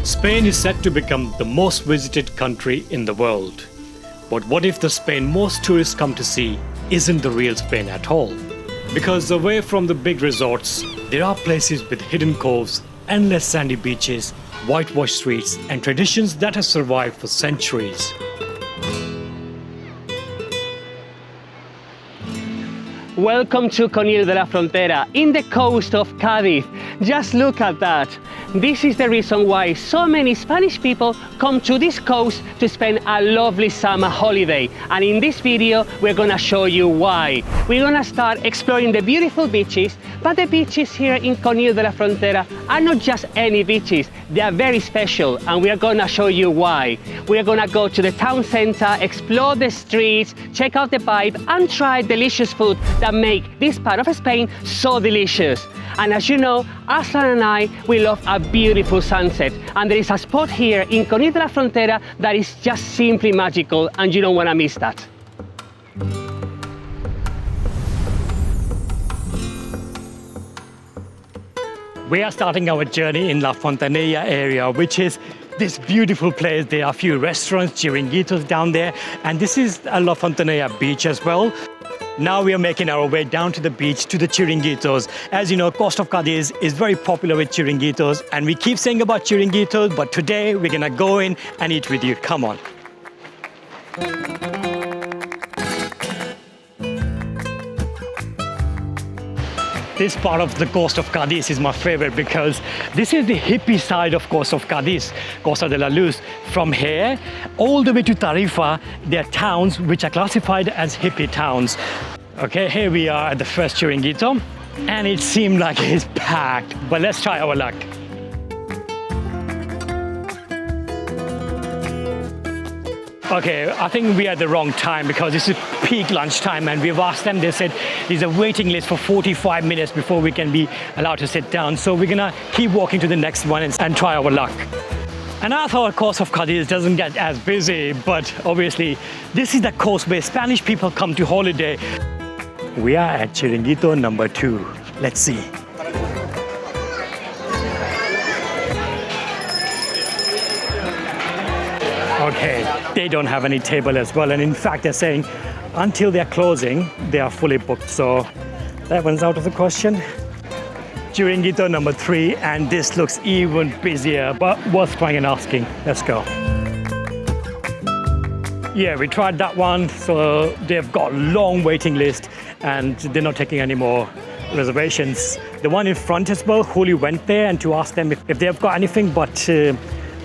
Spain is set to become the most visited country in the world. But what if the Spain most tourists come to see isn't the real Spain at all? Because away from the big resorts, there are places with hidden coves, endless sandy beaches, whitewashed streets, and traditions that have survived for centuries. Welcome to Conil de la Frontera, in the coast of Cadiz. Just look at that. This is the reason why so many Spanish people come to this coast to spend a lovely summer holiday. And in this video, we're gonna show you why. We're gonna start exploring the beautiful beaches, but the beaches here in Conil de la Frontera are not just any beaches. They are very special, and we are gonna show you why. We're gonna go to the town center, explore the streets, check out the vibe, and try delicious food that make this part of Spain so delicious. And as you know, Aslan and I, we love a beautiful sunset. And there is a spot here in Conil de la Frontera that is just simply magical, and you don't want to miss that. We are starting our journey in La Fontanilla area, which is this beautiful place. There are a few restaurants, chiringuitos down there, and this is La Fontanilla Beach as well. Now we are making our way down to the beach, to the chiringuitos. As you know, Costa of Cadiz is very popular with chiringuitos, and we keep saying about chiringuitos, but today we're gonna go in and eat with you. Come on. This part of the coast of Cadiz is my favorite because this is the hippie side of coast of Cadiz, Costa de la Luz. From here all the way to Tarifa, there are towns which are classified as hippie towns. Okay, here we are at the first chiringuito, and it seemed like it's packed, but let's try our luck. Okay, I think we are at the wrong time because this is peak lunchtime, and we've asked them. They said there's a waiting list for 45 minutes before we can be allowed to sit down. So we're gonna keep walking to the next one and try our luck. And I thought Coast of Cadiz doesn't get as busy, but obviously this is the coast where Spanish people come to holiday. We are at Chiringuito number 2. Let's see. Okay, they don't have any table as well, and in fact they're saying until they're closing, they are fully booked, so that one's out of the question. Chiringuito number 3, and this looks even busier, but worth trying and asking. Let's go. Yeah, we tried that one, so they've got long waiting list, and they're not taking any more reservations. The one in front as well, Julio went there and to ask them if they've got anything, but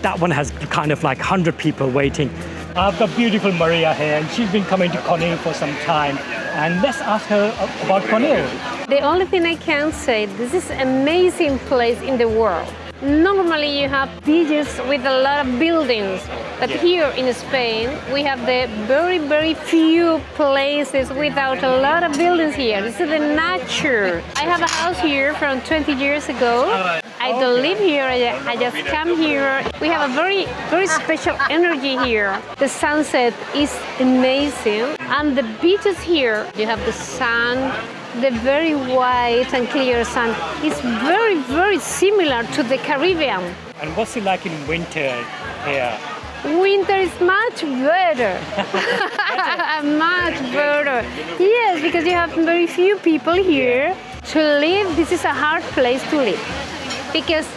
that one has kind of like 100 people waiting. I've got beautiful Maria here, and she's been coming to Conil for some time. And let's ask her about Conil. The only thing I can say, this is an amazing place in the world. Normally you have beaches with a lot of buildings, but here in Spain we have the very few places without a lot of buildings here. This is the nature. I have a house here from 20 years ago. I don't live here, I just come here. We have a very special energy here. The sunset is amazing, and the beaches here, you have the sun, the very white and clear sun is very similar to the Caribbean. And what's it like in winter here? Winter is much better. Much better. Yes, because you have very few people here. To live, this is a hard place to live because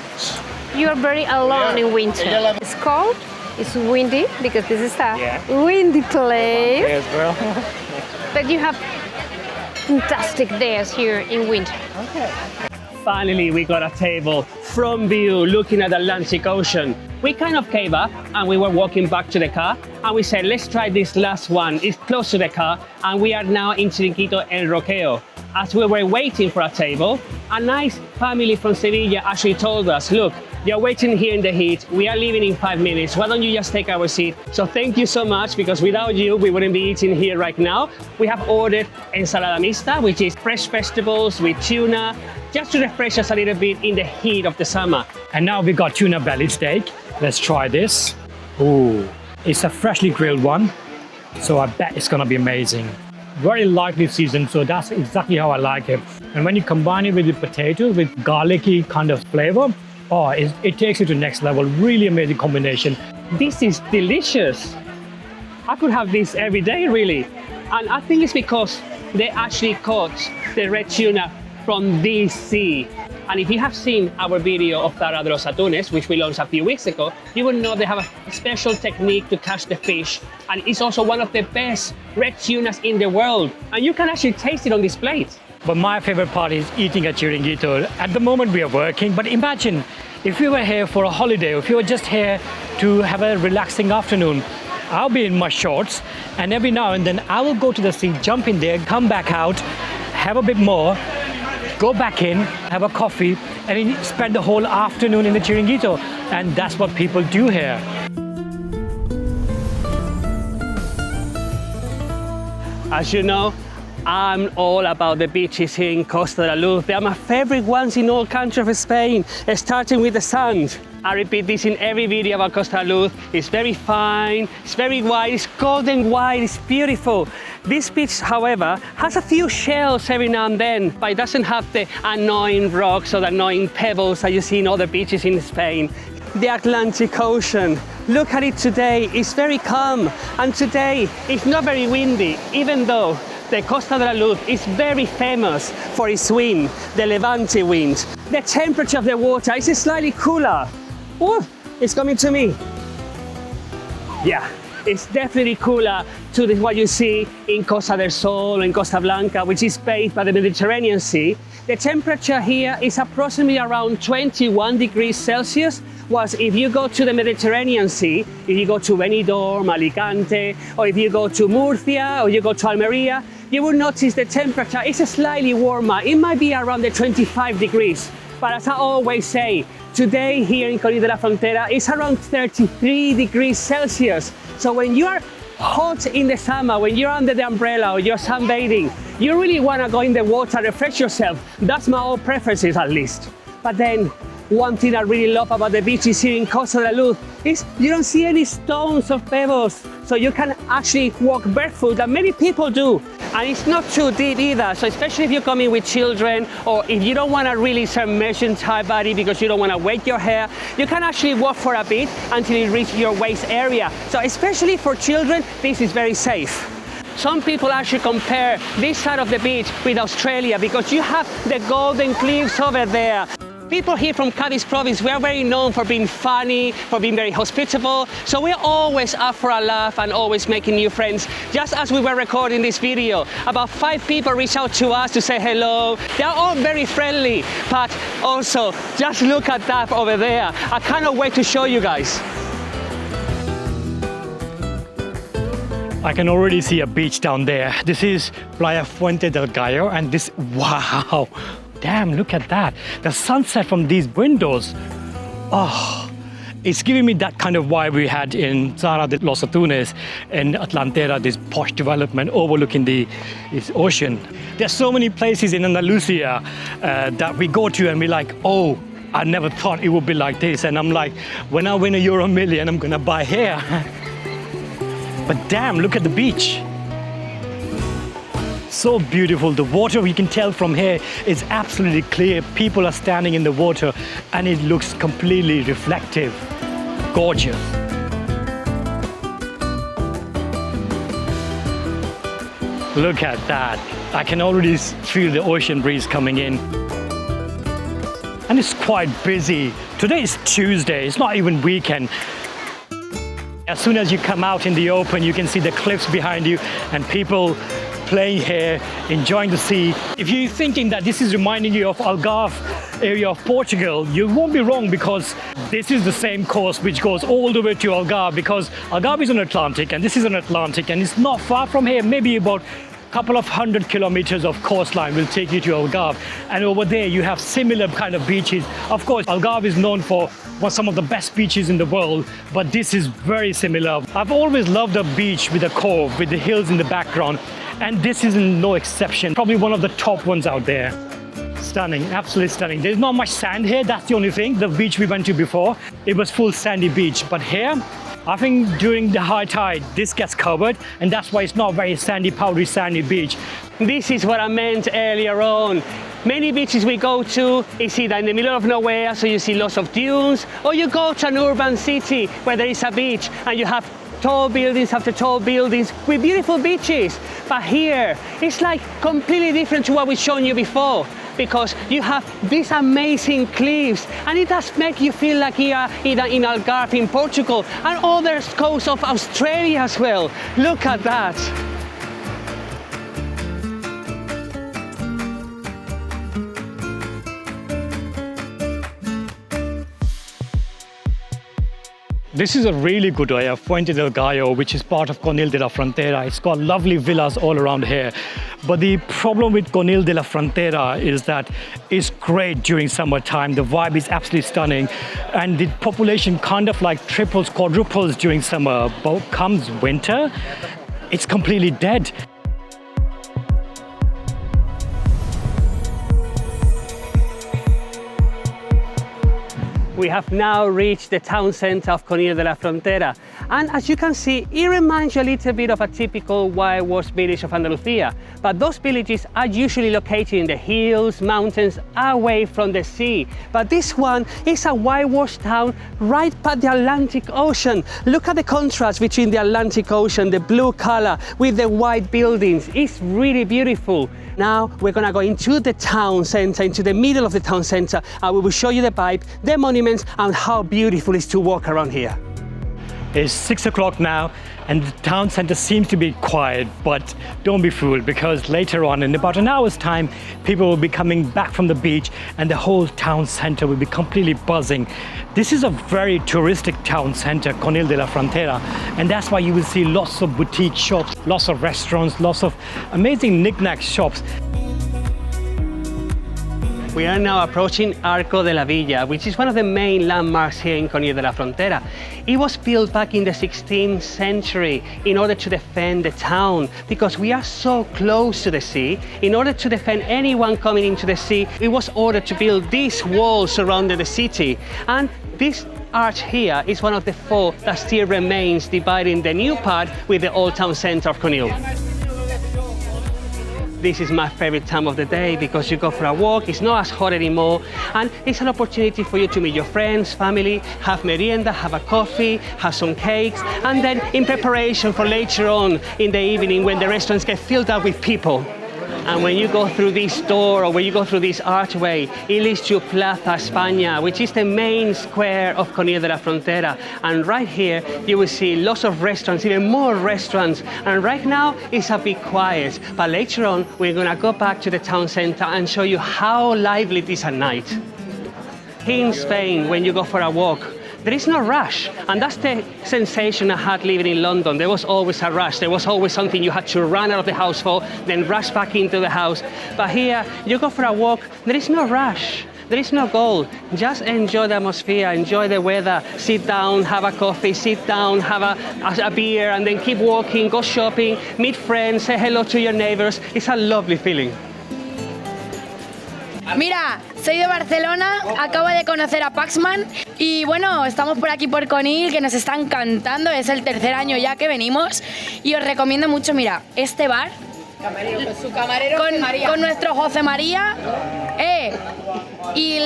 you are very alone in winter. It's cold, it's windy because this is a windy place. As well. But you have fantastic days here in winter. Okay. Finally, we got a table from view looking at the Atlantic Ocean. We kind of gave up and we were walking back to the car, and we said, let's try this last one. It's close to the car, and we are now in Chiringuito El Roqueo. As we were waiting for a table, a nice family from Seville actually told us, look, you're waiting here in the heat. We are leaving in 5 minutes. Why don't you just take our seat? So thank you so much, because without you, we wouldn't be eating here right now. We have ordered ensalada mixta, which is fresh vegetables with tuna, just to refresh us a little bit in the heat of the summer. And now we got tuna belly steak. Let's try this. Ooh, it's a freshly grilled one, so I bet it's gonna be amazing. Very lightly seasoned, so that's exactly how I like it. And when you combine it with the potatoes with garlicky kind of flavor, Oh, it takes you to next level. Really amazing combination. This is delicious. I could have this every day, really. And I think it's because they actually caught the red tuna from this sea. And if you have seen our video of Tara de los Atunes, which we launched a few weeks ago, you will know they have a special technique to catch the fish. And it's also one of the best red tunas in the world. And you can actually taste it on this plate. But my favorite part is eating a chiringuito. At the moment we are working, but imagine if we were here for a holiday, if you were just here to have a relaxing afternoon, I'll be in my shorts, and every now and then I will go to the sea, jump in there, come back out, have a bit more, go back in, have a coffee, and then spend the whole afternoon in the chiringuito. And that's what people do here. As you know, I'm all about the beaches here in Costa de la Luz. They are my favorite ones in all country of Spain, starting with the sand. I repeat this in every video about Costa de la Luz. It's very fine, it's very white, it's golden white, it's beautiful. This beach, however, has a few shells every now and then, but it doesn't have the annoying rocks or the annoying pebbles that you see in other beaches in Spain. The Atlantic Ocean, look at it today, it's very calm, and today it's not very windy, even though the Costa de la Luz is very famous for its wind, the Levante wind. The temperature of the water is slightly cooler. Oh, it's coming to me. Yeah, it's definitely cooler to what you see in Costa del Sol and Costa Blanca, which is bathed by the Mediterranean Sea. The temperature here is approximately around 21 degrees Celsius, whilst if you go to the Mediterranean Sea, if you go to Benidorm, Alicante, or if you go to Murcia, or you go to Almería, you will notice the temperature is slightly warmer. It might be around the 25 degrees. But as I always say, today here in Conil de la Frontera, it's around 33 degrees Celsius. So when you are hot in the summer, when you're under the umbrella or you're sunbathing, you really want to go in the water, refresh yourself. That's my own preferences, at least. But then, one thing I really love about the beaches here in Costa de la Luz is you don't see any stones or pebbles. So you can actually walk barefoot, and many people do. And it's not too deep either. So especially if you're coming with children, or if you don't want a really submersion type body because you don't want to wet your hair, you can actually walk for a bit until you reach your waist area. So especially for children, this is very safe. Some people actually compare this side of the beach with Australia because you have the golden cliffs over there. People here from Cadiz province, we are very known for being funny, for being very hospitable. So we're always up for a laugh and always making new friends. Just as we were recording this video, about 5 people reached out to us to say hello. They're all very friendly, but also just look at that over there. I cannot wait to show you guys. I can already see a beach down there. This is Playa Fuente del Gallo, and this, wow. Damn, look at that. The sunset from these windows. Oh, it's giving me that kind of vibe we had in Torre de los Atunes in Atlantera, this posh development overlooking this ocean. There's so many places in Andalucia that we go to and we're like, oh, I never thought it would be like this. And I'm like, when I win a Euro Million, I'm gonna buy here. But damn, look at the beach. So beautiful. The water, we can tell from here, is absolutely clear. People are standing in the water and it looks completely reflective. Gorgeous. Look at that. I can already feel the ocean breeze coming in. And it's quite busy. Today is Tuesday, it's not even weekend. As soon as you come out in the open, you can see the cliffs behind you and people playing here, enjoying the sea. If you're thinking that this is reminding you of Algarve area of Portugal, you won't be wrong, because this is the same coast which goes all the way to Algarve, because Algarve is an Atlantic and this is an Atlantic, and it's not far from here, maybe about a couple of 100 kilometers of coastline will take you to Algarve. And over there you have similar kind of beaches. Of course, Algarve is known for some of the best beaches in the world, but this is very similar. I've always loved a beach with a cove, with the hills in the background. And this is no exception. Probably one of the top ones out there. Stunning, absolutely stunning. There's not much sand here, that's the only thing. The beach we went to before, it was full sandy beach. But here, I think during the high tide, this gets covered, and that's why it's not very sandy, powdery, sandy beach. This is what I meant earlier on. Many beaches we go to is either in the middle of nowhere, so you see lots of dunes, or you go to an urban city where there is a beach and you have tall buildings after tall buildings with beautiful beaches. But here, it's like completely different to what we've shown you before, because you have these amazing cliffs, and it does make you feel like you are either in Algarve in Portugal and other coasts of Australia as well. Look at that. This is a really good area, Fuente del Gallo, which is part of Conil de la Frontera. It's got lovely villas all around here. But the problem with Conil de la Frontera is that it's great during summertime. The vibe is absolutely stunning. And the population kind of like triples, quadruples during summer. But comes winter, it's completely dead. We have now reached the town centre of Conil de la Frontera, and as you can see, it reminds you a little bit of a typical whitewash village of Andalucia, but those villages are usually located in the hills, mountains, away from the sea. But this one is a whitewash town right by the Atlantic Ocean. Look at the contrast between the Atlantic Ocean, the blue colour, with the white buildings. It's really beautiful. Now we're gonna go into the town centre, into the middle of the town centre, and we will show you the vibe, the monuments, and how beautiful it is to walk around here. It's 6 o'clock now, and the town centre seems to be quiet, but don't be fooled, because later on, in about an hour's time, people will be coming back from the beach and the whole town centre will be completely buzzing. This is a very touristic town centre, Conil de la Frontera, and that's why you will see lots of boutique shops, lots of restaurants, lots of amazing knick-knack shops. We are now approaching Arco de la Villa, which is one of the main landmarks here in Conil de la Frontera. It was built back in the 16th century in order to defend the town, because we are so close to the sea. In order to defend anyone coming into the sea, it was ordered to build these walls surrounding the city. And this arch here is one of the four that still remains, dividing the new part with the old town centre of Conil. This is my favorite time of the day because you go for a walk, it's not as hot anymore, and it's an opportunity for you to meet your friends, family, have merienda, have a coffee, have some cakes, and then in preparation for later on in the evening when the restaurants get filled up with people. And when you go through this door or when you go through this archway, it leads to Plaza Espana, which is the main square of Conil de la Frontera. And right here, you will see lots of restaurants, even more restaurants. And right now, it's a bit quiet. But later on, we're gonna go back to the town center and show you how lively it is at night. Here in Spain, when you go for a walk, there is no rush, and that's the sensation I had living in London. There was always a rush. There was always something you had to run out of the house for, then rush back into the house. But here, you go for a walk, there is no rush. There is no goal. Just enjoy the atmosphere, enjoy the weather, sit down, have a coffee, sit down, have a beer, and then keep walking, go shopping, meet friends, say hello to your neighbors. It's a lovely feeling. Mira, soy de Barcelona, acabo de conocer a Pakspan y bueno, estamos por aquí por Conil, que nos está encantando, es el tercer año ya que venimos y os recomiendo mucho, mira, este bar su camarero con nuestro José María y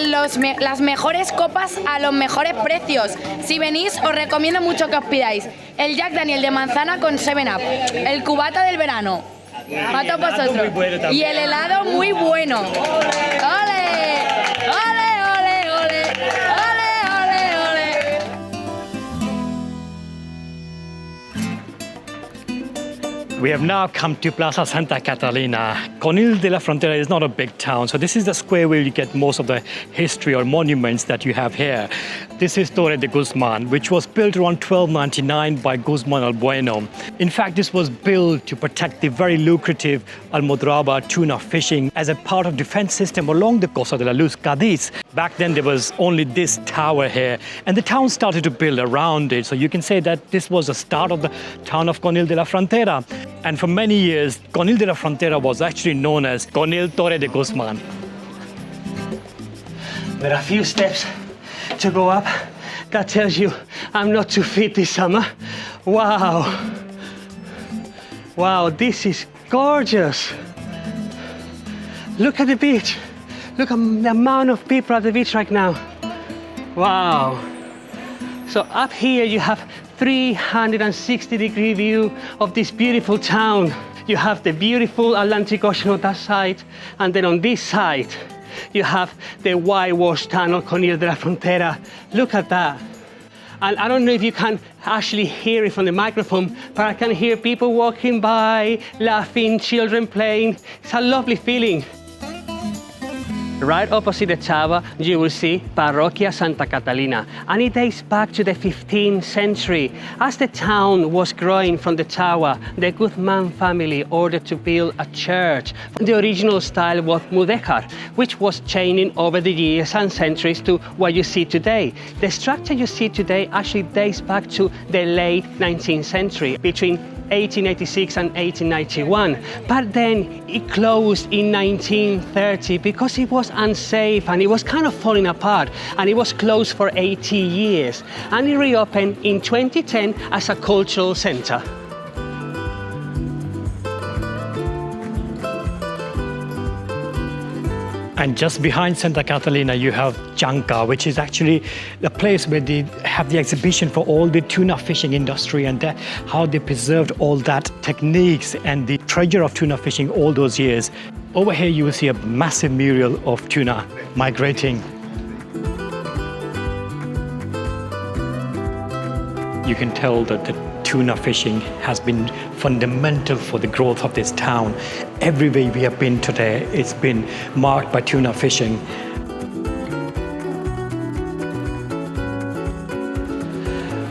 las mejores copas a los mejores precios. Si venís, os recomiendo mucho que os pidáis el Jack Daniel de manzana con 7-Up, el cubata del verano. Mato vosotros. Y el helado muy bueno. ¡Ole! ¡Ole, ole, ole! ¡Ole, ole, ole! We have now come to Plaza Santa Catalina. Conil de la Frontera is not a big town, so this is the square where you get most of the history or monuments that you have here. This is Torre de Guzman, which was built around 1299 by Guzman el Bueno. In fact, this was built to protect the very lucrative Almodraba tuna fishing as a part of defense system along the Costa de la Luz, Cadiz. Back then, there was only this tower here, and the town started to build around it. So you can say that this was the start of the town of Conil de la Frontera. And for many years, Conil de la Frontera was actually known as Conil Torre de Guzman. There are a few steps to go up. That tells you I'm not too fit this summer. Wow. Wow, this is gorgeous. Look at the beach. Look at the amount of people at the beach right now. Wow. So up here you have 360-degree view of this beautiful town. You have the beautiful Atlantic Ocean on that side, and then on this side you have the whitewash tunnel Conil de la Frontera. Look at that. And I don't know if you can actually hear it from the microphone, but I can hear people walking by, laughing, children playing. It's a lovely feeling. Right opposite the tower, you will see Parroquia Santa Catalina, and it dates back to the 15th century. As the town was growing from the tower, the Guzman family ordered to build a church. The original style was mudéjar, which was changing over the years and centuries to what you see today. The structure you see today actually dates back to the late 19th century, between 1886 and 1891, but then it closed in 1930 because it was unsafe and it was kind of falling apart, and it was closed for 80 years, and it reopened in 2010 as a cultural center. And just behind Santa Catalina, you have Chanca, which is actually the place where they have the exhibition for all the tuna fishing industry and how they preserved all that techniques and the treasure of tuna fishing all those years. Over here, you will see a massive mural of tuna migrating. You can tell that the tuna fishing has been fundamental for the growth of this town. Everywhere we have been today, it's been marked by tuna fishing.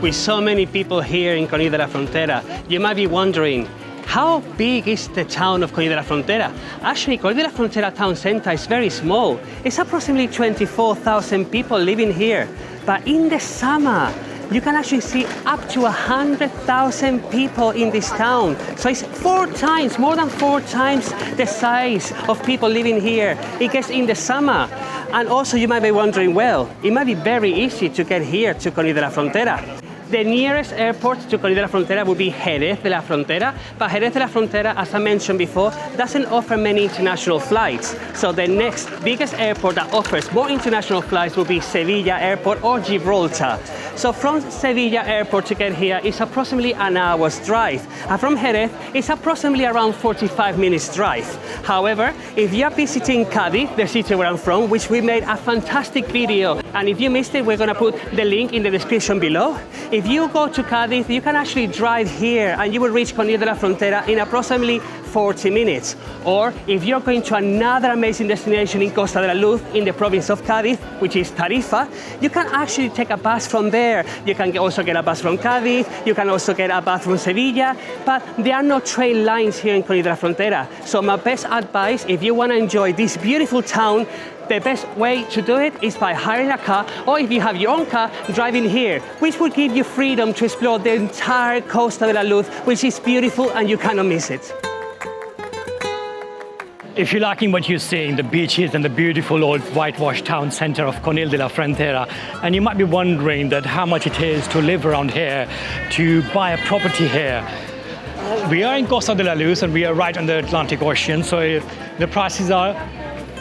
With so many people here in Conil de la Frontera, you might be wondering, how big is the town of Conil de la Frontera? Actually, Conil de la Frontera town center is very small. It's approximately 24,000 people living here. But in the summer, you can actually see up to 100,000 people in this town. So it's more than four times the size of people living here. It gets in the summer. And also you might be wondering, well, it might be very easy to get here to Conil de la Frontera. The nearest airport to Conil de la Frontera would be Jerez de la Frontera, but Jerez de la Frontera, as I mentioned before, doesn't offer many international flights. So the next biggest airport that offers more international flights will be Seville Airport or Gibraltar. So from Seville Airport to get here is approximately an hour's drive. And from Jerez, it's approximately around 45 minutes drive. However, if you're visiting Cadiz, the city where I'm from, which we made a fantastic video, and if you missed it, we're gonna put the link in the description below. If you go to Cadiz, you can actually drive here and you will reach Conil de la Frontera in approximately 40 minutes. Or if you're going to another amazing destination in Costa de la Luz in the province of Cadiz, which is Tarifa, you can actually take a bus from there. You can also get a bus from Cadiz, you can also get a bus from Sevilla, but there are no train lines here in Conil de la Frontera. So my best advice, if you want to enjoy this beautiful town, the best way to do it is by hiring a car, or if you have your own car, driving here, which will give you freedom to explore the entire Costa de la Luz, which is beautiful and you cannot miss it. If you're liking what you're seeing, the beaches and the beautiful old whitewashed town center of Conil de la Frontera, and you might be wondering that how much it is to live around here, to buy a property here. We are in Costa de la Luz and we are right on the Atlantic Ocean, so the prices are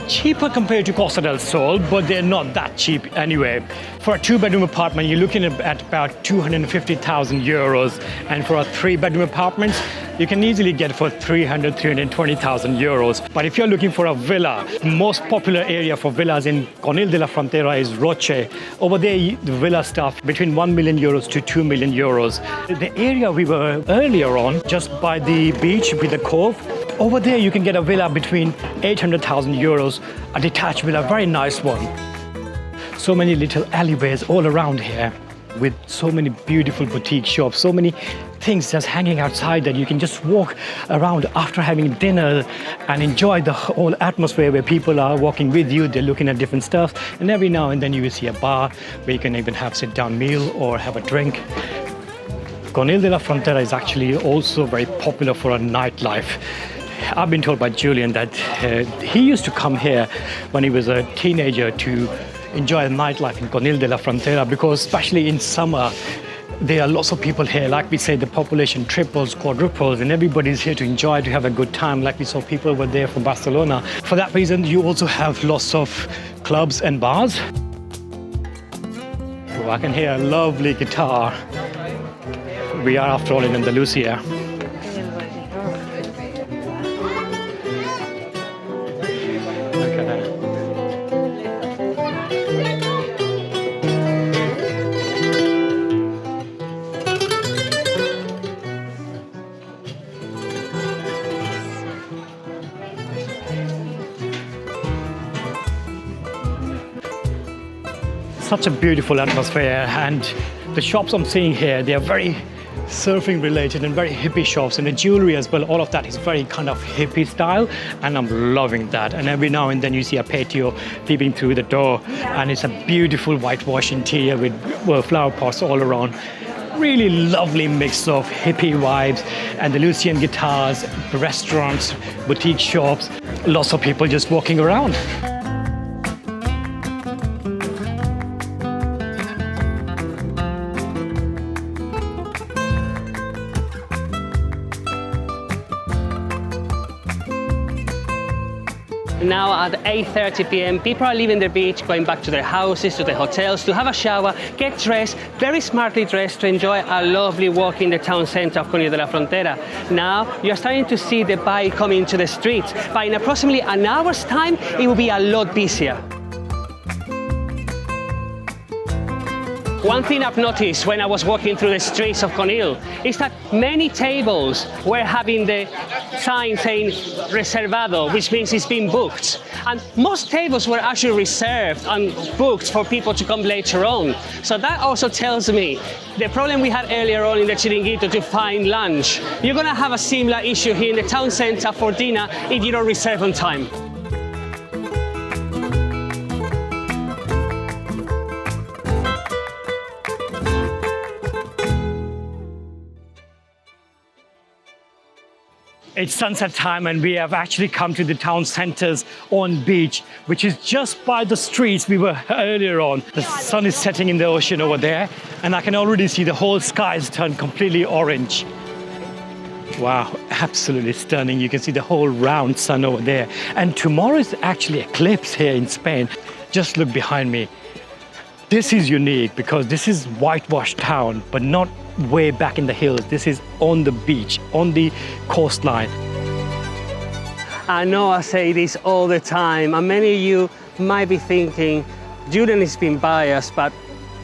cheaper compared to Costa del Sol, but they're not that cheap anyway. For a 2-bedroom apartment, you're looking at about 250,000 euros, and for a 3-bedroom apartment, you can easily get for 320,000 euros. But if you're looking for a villa, the most popular area for villas in Conil de la Frontera is Roche. Over there, the villa stuff between 1 million euros to 2 million euros. The area we were earlier on, just by the beach with the cove, over there you can get a villa between 800,000 euros, a detached villa, very nice one. So many little alleyways all around here with so many beautiful boutique shops, so many things just hanging outside that you can just walk around after having dinner and enjoy the whole atmosphere where people are walking with you, they're looking at different stuff, and every now and then you will see a bar where you can even have sit-down meal or have a drink. Conil de la Frontera is actually also very popular for a nightlife. I've been told by Julian that he used to come here when he was a teenager to enjoy nightlife in Conil de la Frontera, because especially in summer, there are lots of people here. Like we say, the population triples, quadruples, and everybody's here to enjoy, to have a good time. Like we saw, people were there from Barcelona. For that reason, you also have lots of clubs and bars. Oh, I can hear a lovely guitar. We are, after all, in Andalusia. Look at that. Such a beautiful atmosphere, and the shops I'm seeing here, they are very surfing related and very hippie shops, and the jewelry as well. All of that is very kind of hippie style, and I'm loving that. And every now and then you see a patio peeping through the door, and it's a beautiful whitewash interior with flower pots all around. Really lovely mix of hippie vibes, Andalusian guitars, restaurants, boutique shops, lots of people just walking around. Now at 8:30 p.m. people are leaving the beach, going back to their houses, to the hotels, to have a shower, get dressed, very smartly dressed, to enjoy a lovely walk in the town centre of Conil de la Frontera. Now you're starting to see the bike coming to the streets, but in approximately an hour's time it will be a lot busier. One thing I've noticed when I was walking through the streets of Conil is that many tables were having the sign saying reservado, which means it's been booked. And most tables were actually reserved and booked for people to come later on. So that also tells me the problem we had earlier on in the Chiringuito to find lunch. You're gonna have a similar issue here in the town centre for dinner if you don't reserve on time. It's sunset time, and we have actually come to the town centers on beach, which is just by the streets we were earlier on. The sun is setting in the ocean over there, and I can already see the whole sky has turned completely orange. Wow, absolutely stunning. You can see the whole round sun over there. And tomorrow is actually eclipse here in Spain. Just look behind me. This is unique because this is whitewashed town, but not way back in the hills. This is on the beach, on the coastline. I know I say this all the time, and many of you might be thinking, Julian is being biased, but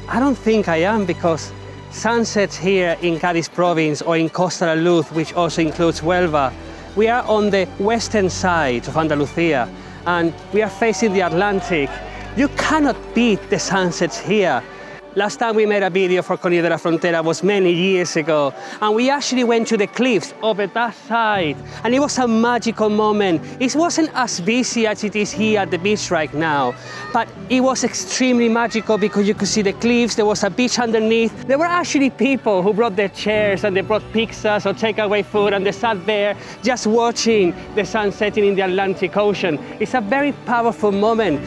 I don't think I am, because sunsets here in Cadiz province or in Costa which also includes Huelva, we are on the western side of Andalucia and we are facing the Atlantic. You cannot beat the sunsets here. Last time we made a video for Conil de la Frontera was many years ago, and we actually went to the cliffs over that side, and it was a magical moment. It wasn't as busy as it is here at the beach right now, but it was extremely magical because you could see the cliffs, there was a beach underneath. There were actually people who brought their chairs and they brought pizzas or takeaway food, and they sat there just watching the sun setting in the Atlantic Ocean. It's a very powerful moment.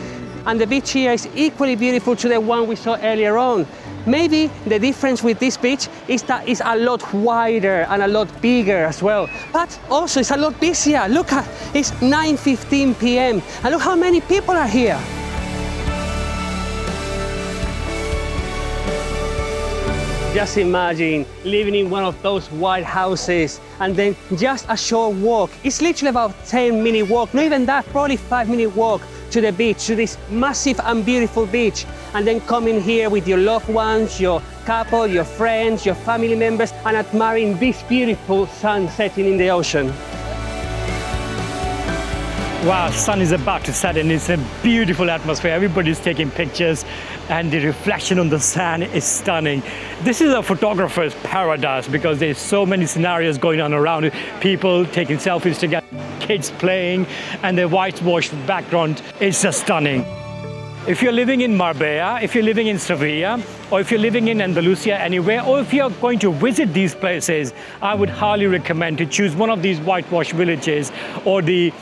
And the beach here is equally beautiful to the one we saw earlier on. Maybe the difference with this beach is that it's a lot wider and a lot bigger as well. But also it's a lot busier. Look at, it's 9:15 p.m. and look how many people are here. Just imagine living in one of those white houses and then just a short walk. It's literally about 10-minute walk, not even that, probably 5-minute walk to the beach, to this massive and beautiful beach, and then coming here with your loved ones, your couple, your friends, your family members, and admiring this beautiful sun setting in the ocean. Wow, sun is about to set and it's a beautiful atmosphere. Everybody's taking pictures and the reflection on the sand is stunning. This is a photographer's paradise because there's so many scenarios going on around it. People taking selfies together, kids playing, and the whitewashed background is just stunning. If you're living in Marbella, if you're living in Seville, or if you're living in Andalusia anywhere, or if you're going to visit these places, I would highly recommend to choose one of these whitewashed villages or the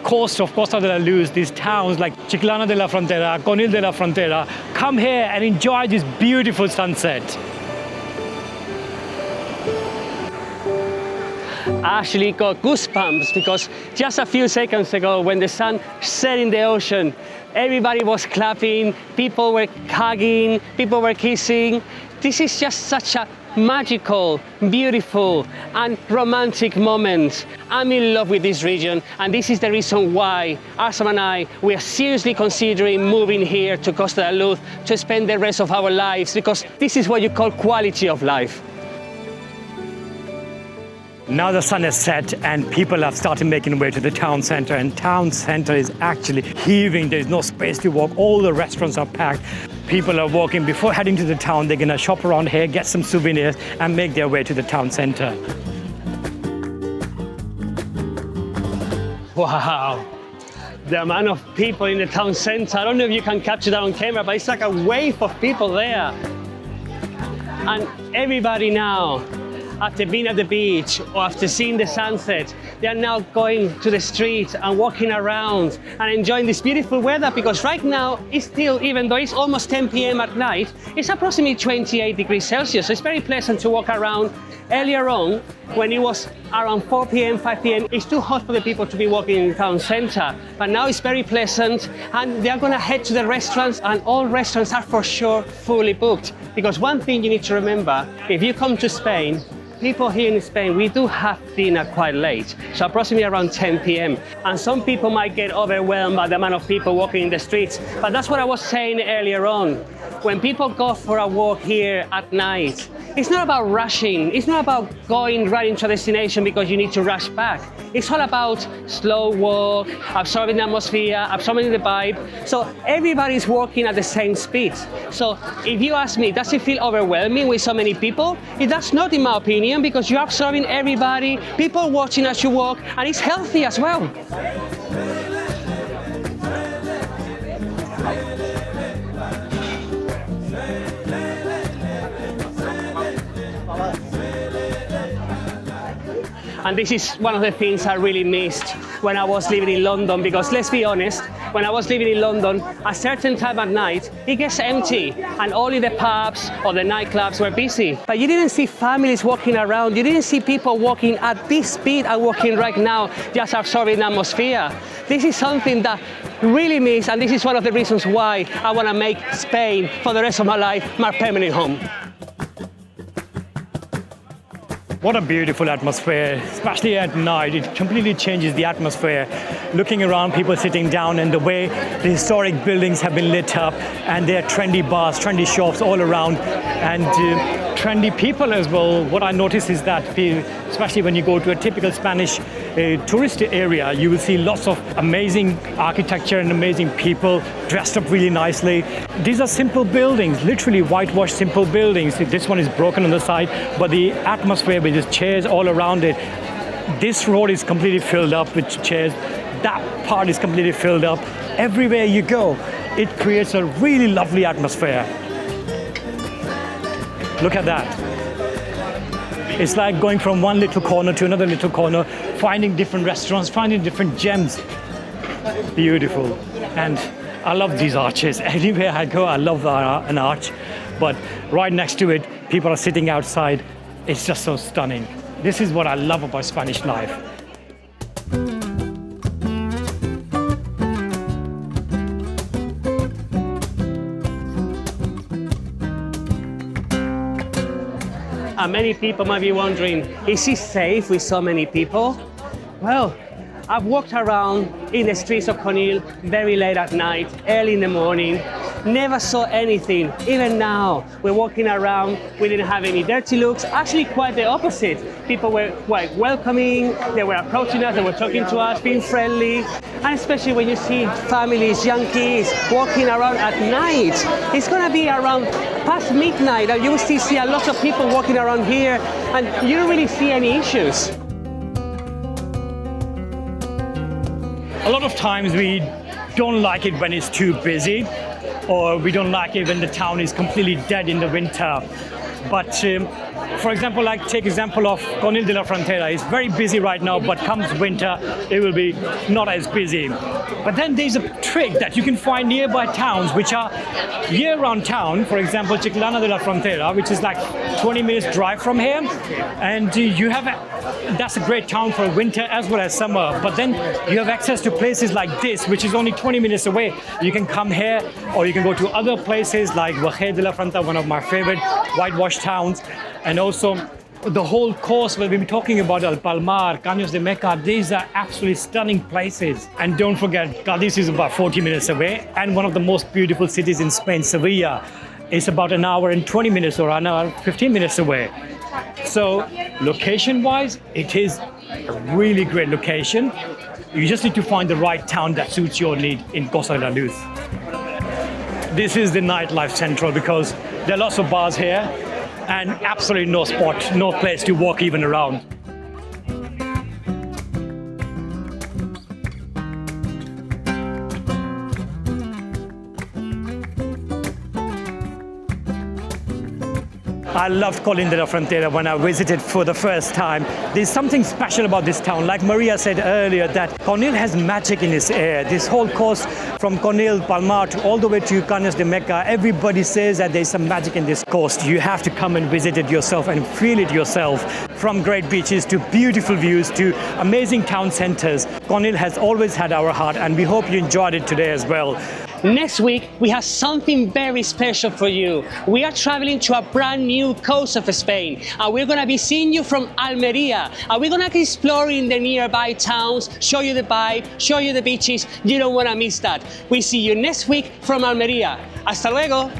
coast of Costa de la Luz, these towns like Chiclana de la Frontera, Conil de la Frontera. Come here and enjoy this beautiful sunset. actually got goosebumps because just a few seconds ago when the sun set in the ocean, everybody was clapping, people were hugging, people were kissing. This is just such a magical, beautiful and romantic moment. I'm in love with this region, and this is the reason why Arsam and I, we are seriously considering moving here to Costa de Luz to spend the rest of our lives, because this is what you call quality of life. Now the sun has set and people have started making their way to the town center, and town center is actually heaving. There's no space to walk. All the restaurants are packed. People are walking. Before heading to the town, they're gonna shop around here, get some souvenirs and make their way to the town center. Wow, the amount of people in the town center. I don't know if you can capture that on camera, but it's like a wave of people there. And everybody now, after being at the beach or after seeing the sunset, they are now going to the street and walking around and enjoying this beautiful weather, because right now it's still, even though it's almost 10 p.m. at night, it's approximately 28 degrees Celsius. So it's very pleasant to walk around. Earlier on, when it was around 4 p.m., 5 p.m., it's too hot for the people to be walking in the town center. But now it's very pleasant, and they're gonna head to the restaurants, and all restaurants are for sure fully booked. Because one thing you need to remember, if you come to Spain, people here in Spain, we do have dinner quite late, so approximately around 10 p.m. And some people might get overwhelmed by the amount of people walking in the streets, but that's what I was saying earlier on. When people go for a walk here at night, it's not about rushing, it's not about going right into a destination because you need to rush back. It's all about slow walk, absorbing the atmosphere, absorbing the vibe. So everybody's walking at the same speed. So if you ask me, does it feel overwhelming with so many people? It does not, in my opinion, because you're absorbing everybody, people watching as you walk, and it's healthy as well. And this is one of the things I really missed when I was living in London, because let's be honest, when I was living in London, a certain time at night, it gets empty and only the pubs or the nightclubs were busy. But you didn't see families walking around, you didn't see people walking at this speed I'm walking right now, just absorbing the atmosphere. This is something that really miss, and this is one of the reasons why I want to make Spain for the rest of my life my permanent home. What a beautiful atmosphere, especially at night. It completely changes the atmosphere. Looking around, people sitting down, and the way the historic buildings have been lit up, and there are trendy bars, trendy shops all around, and trendy people as well. What I notice is that, especially when you go to a typical Spanish tourist area, you will see lots of amazing architecture and amazing people dressed up really nicely. These are simple buildings, literally whitewashed simple buildings. This one is broken on the side, but the atmosphere with these chairs all around it. This road is completely filled up with chairs. That part is completely filled up. Everywhere you go, it creates a really lovely atmosphere. Look at that. It's like going from one little corner to another little corner, finding different restaurants, finding different gems. Beautiful. And I love these arches. Anywhere I go, I love an arch. But right next to it, people are sitting outside. It's just so stunning. This is what I love about Spanish life. And many people might be wondering, is it safe with so many people? Well, I've walked around in the streets of Conil very late at night, early in the morning, never saw anything. Even now, we're walking around, we didn't have any dirty looks, actually quite the opposite. People were quite welcoming, they were approaching us, they were talking to us, being friendly. And especially when you see families, young kids, walking around at night. It's gonna be around past midnight, and you will still see a lot of people walking around here, and you don't really see any issues. A lot of times we don't like it when it's too busy, or we don't like it when the town is completely dead in the winter. But For example, like take example of Conil de la Frontera. It's very busy right now, but comes winter, it will be not as busy. But then there's a trick that you can find nearby towns which are year-round town. For example, Chiclana de la Frontera, which is like 20 minutes drive from here, and that's a great town for winter as well as summer. But then you have access to places like this, which is only 20 minutes away. You can come here, or you can go to other places like Valle de la Frontera, one of my favorite whitewash towns, and also the whole coast where we'll be talking about El Palmar, Caños de Meca. These are absolutely stunning places. And don't forget, Cadiz is about 40 minutes away, and one of the most beautiful cities in Spain, Seville, is about an hour and 20 minutes or an hour 15 minutes away. So location-wise, it is a really great location. You just need to find the right town that suits your need in Costa de la Luz. This is the nightlife central because there are lots of bars here and absolutely no spot, no place to walk even around. I loved Conil de la Frontera when I visited for the first time. There's something special about this town. Like Maria said earlier, that Conil has magic in its air. This whole coast from Conil, Palmar, to all the way to Caños de Meca, everybody says that there's some magic in this coast. You have to come and visit it yourself and feel it yourself. From great beaches to beautiful views to amazing town centers, Conil has always had our heart, and we hope you enjoyed it today as well. Next week, we have something very special for you. We are traveling to a brand new coast of Spain, and we're gonna be seeing you from Almeria, and we're gonna be exploring the nearby towns, show you the vibe, show you the beaches. You don't wanna miss that. We see you next week from Almeria. Hasta luego.